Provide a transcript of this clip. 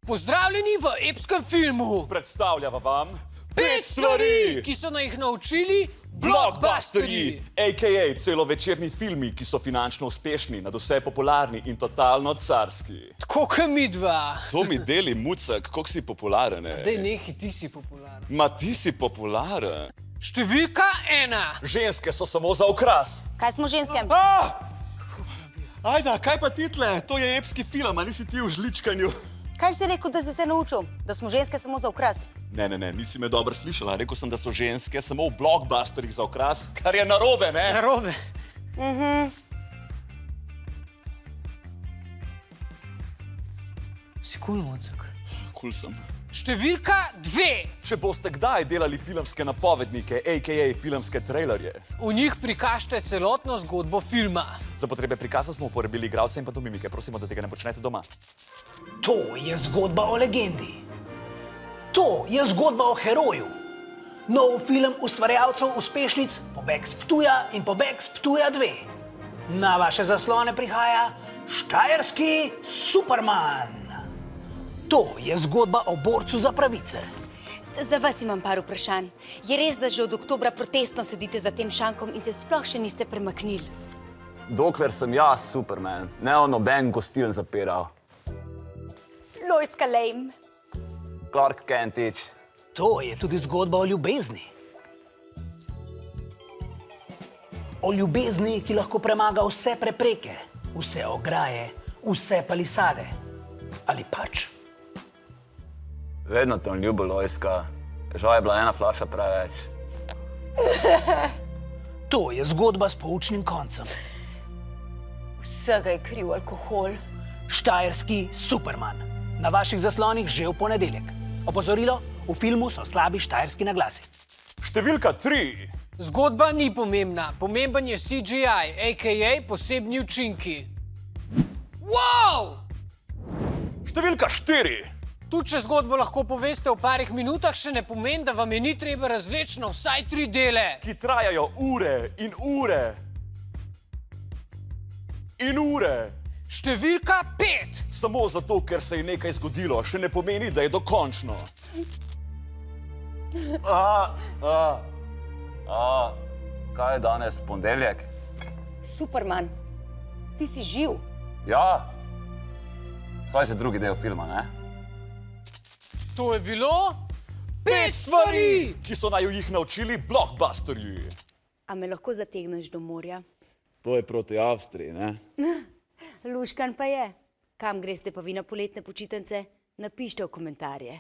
Pozdravljeni v epskem filmu. Predstavljava vam 5 stvari, ki so jih naučili blockbusterji. a.k.a. celovečerni filmi, ki so finančno uspešni, nadvse popularni in totalno carski. Tako kot mi dva. To mi deli mucek, koliko si popularen. Dej nehi, ti si popularen. Ma ti si popularen. Številka 1. Ženske so samo za okras. Kaj smo ženske? Ajda, kaj pa title? To je epski film, a nisi ti v žličkanju? Kaj si rekel, da si se naučil? Da smo ženske samo za okras? Ne, nisi me dobro slišala. Rekel sem, da so ženske samo v blockbusterjih za okras, kar je narobe, ne? Narobe. Si kul, Mocek. Kul sem. Številka 2. Če boste kdaj delali filmske napovednike, a.k.a. filmske trailerje, V njih prikažite celotno zgodbo filma. za potrebe prikaza smo uporabili igralce in pantomimike. Prosimo, da tega ne počnete doma. To je zgodba o legendi. To je zgodba o heroju. Nov film ustvarjalcev uspešnic Pobeg s Ptuja in Pobeg s Ptuja 2. Na vaše zaslone prihaja štajerski Superman. To je zgodba o borcu za pravice. Za vas imam par vprašanj. Je res, da že od oktobra protestno sedite za tem šankom in se sploh še niste premaknili? Dokler sem jaz Superman, ne o noben gostiln zapiral. Lojska Lame. Clark Kentič. To je tudi zgodba o ljubezni. O ljubezni, ki lahko premaga vse prepreke, vse ograje, vse palisade. Ali pač? Vedno te ljubo, Lojska. Žal je bila ena flaša preveč. To je zgodba s poučnim koncem. Vsega je kriv alkohol. Štajerski Superman. Na vaših zaslonih že v ponedeljek. Opozorilo, v filmu so slabi štajerski naglasi. Številka 3. Zgodba ni pomembna. Pomemben je CGI, a.k.a. posebni učinki. Wow! Številka 4. Tudi če zgodbo lahko poveste v parih minutah, še ne pomeni, da vam je ni treba razvleči na vsaj 3 dele. Ki trajajo ure in ure. In ure. Številka 5. Samo zato, ker se je nekaj zgodilo, še ne pomeni, da je dokončno. Kaj je danes, ponedeljek? Superman, ti si živ. Ja. Saj že drugi del filma, ne? To je bilo 5 stvari. Ki so naju jih naučili blockbusterji. A me lahko zategneš do morja? To je proti Avstriji, ne? Luškan pa je. Kam greste pa vi na poletne počitnice? Napište v komentarje.